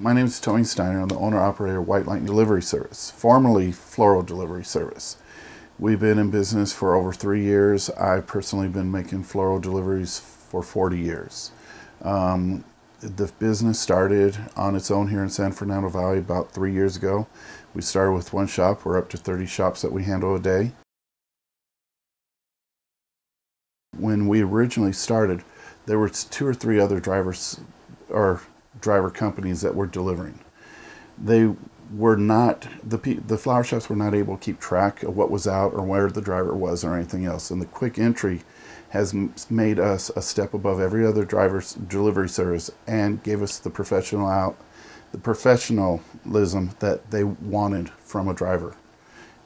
My name is Tony Steiner. I'm the owner-operator of White Lightning Delivery Service, formerly Floral Delivery Service. We've been in business for over 3 years. I've personally been making floral deliveries for 40 years. The business started on its own here in San Fernando Valley about 3 years ago. We started with one shop. We're up to 30 shops that we handle a day. When we originally started, there were 2 or 3 other driver companies that were delivering. They were not, the flower shops were not able to keep track of what was out or where the driver was or anything else. And the quick entry has made us a step above every other driver's delivery service and gave us the professionalism that they wanted from a driver.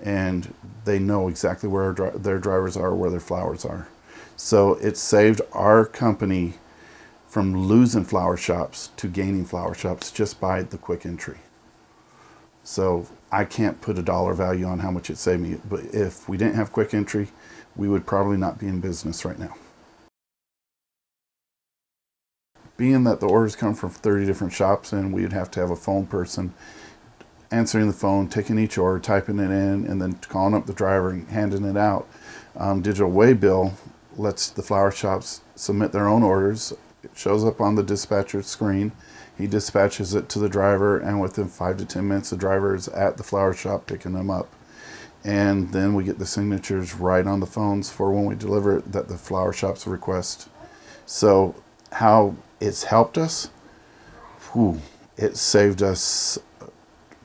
And they know exactly where their drivers are, where their flowers are. So it saved our company from losing flower shops to gaining flower shops just by the quick entry. So I can't put a dollar value on how much it saved me, but if we didn't have quick entry, we would probably not be in business right now. Being that the orders come from 30 different shops, and we'd have to have a phone person answering the phone, taking each order, typing it in, and then calling up the driver and handing it out. Digital Waybill lets the flower shops submit their own orders. It shows up on the dispatcher's screen. He dispatches it to the driver, and within 5 to 10 minutes, the driver is at the flower shop picking them up. And then we get the signatures right on the phones for when we deliver it that the flower shops request. So how it's helped us, it saved us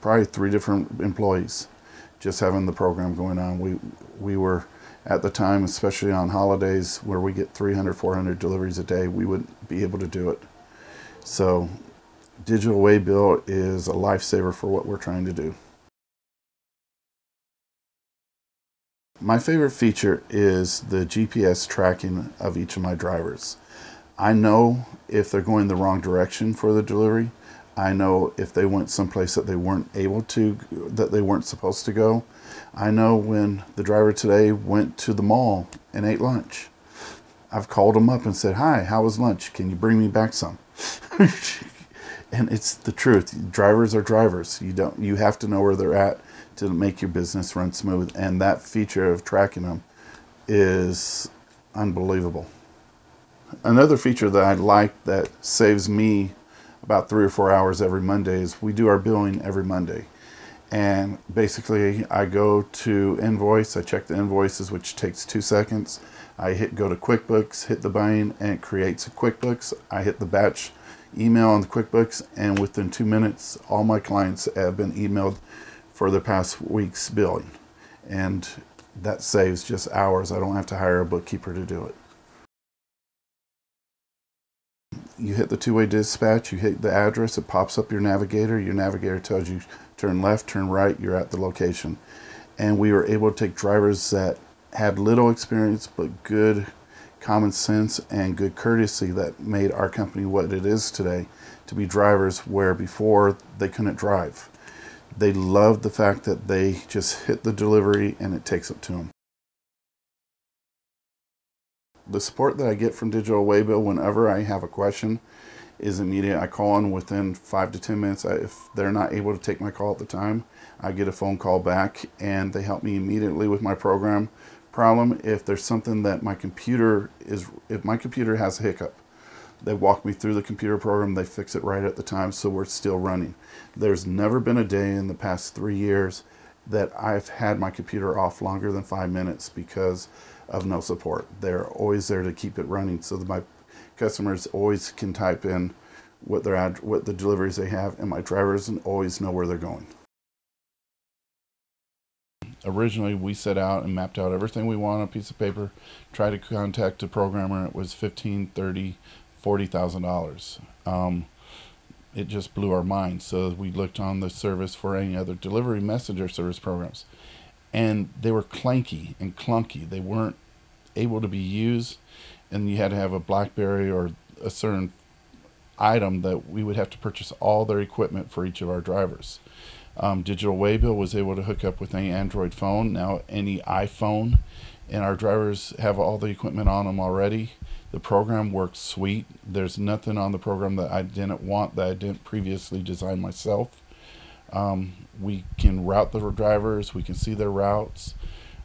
probably 3 different employees just having the program going on. We were, at the time, especially on holidays where we get 300, 400 deliveries a day, we wouldn't be able to do it. So Digital Waybill is a lifesaver for what we're trying to do. My favorite feature is the GPS tracking of each of my drivers. I know if they're going the wrong direction for the delivery. I know if they went someplace that they weren't able to, that they weren't supposed to go. I know when the driver today went to the mall and ate lunch. I've called them up and said, "Hi, how was lunch? Can you bring me back some?" And it's the truth. Drivers are drivers. You have to know where they're at to make your business run smooth. And that feature of tracking them is unbelievable. Another feature that I like that saves me about 3 or 4 hours every Monday is we do our billing every Monday. And basically I go to invoice, I check the invoices, which takes 2 seconds. I go to QuickBooks, hit the button, and it creates a QuickBooks. I hit the batch email on the QuickBooks, and within 2 minutes, all my clients have been emailed for the past week's billing. And that saves just hours. I don't have to hire a bookkeeper to do it. You hit the two-way dispatch, you hit the address, it pops up your navigator tells you turn left, turn right, you're at the location. And we were able to take drivers that had little experience but good common sense and good courtesy that made our company what it is today, to be drivers where before they couldn't drive. They loved the fact that they just hit the delivery and it takes it to them. The support that I get from Digital Waybill whenever I have a question is immediate. I call in within 5 to 10 minutes. If they're not able to take my call at the time, I get a phone call back and they help me immediately with my problem. If there's something that if my computer has a hiccup, they walk me through the computer program, they fix it right at the time, so we're still running. There's never been a day in the past 3 years that I've had my computer off longer than 5 minutes because of no support. They're always there to keep it running so that my customers always can type in what the deliveries they have, and my drivers always know where they're going. Originally, we set out and mapped out everything we want on a piece of paper, tried to contact a programmer, and it was $15,000, $30,000, $40,000. It just blew our mind. So we looked on the service for any other delivery messenger service programs, and they were clanky and clunky. They weren't able to be used, and you had to have a BlackBerry or a certain item that we would have to purchase all their equipment for each of our drivers. Digital Waybill was able to hook up with any Android phone. Now any iPhone and our drivers have all the equipment on them already. The program works sweet. There's nothing on the program that I didn't want, that I didn't previously design myself. We can route the drivers, we can see their routes.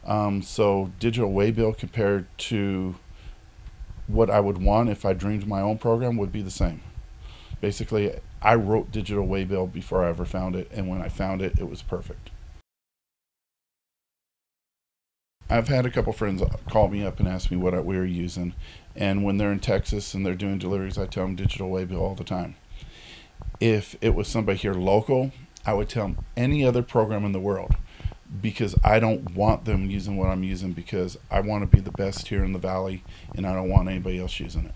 So Digital Waybill compared to what I would want if I dreamed my own program would be the same. Basically, I wrote Digital Waybill before I ever found it, and when I found it, it was perfect. I've had a couple friends call me up and ask me what we were using, and when they're in Texas and they're doing deliveries, I tell them Digital Waybill all the time. If it was somebody here local, I would tell them any other program in the world, because I don't want them using what I'm using, because I want to be the best here in the valley and I don't want anybody else using it.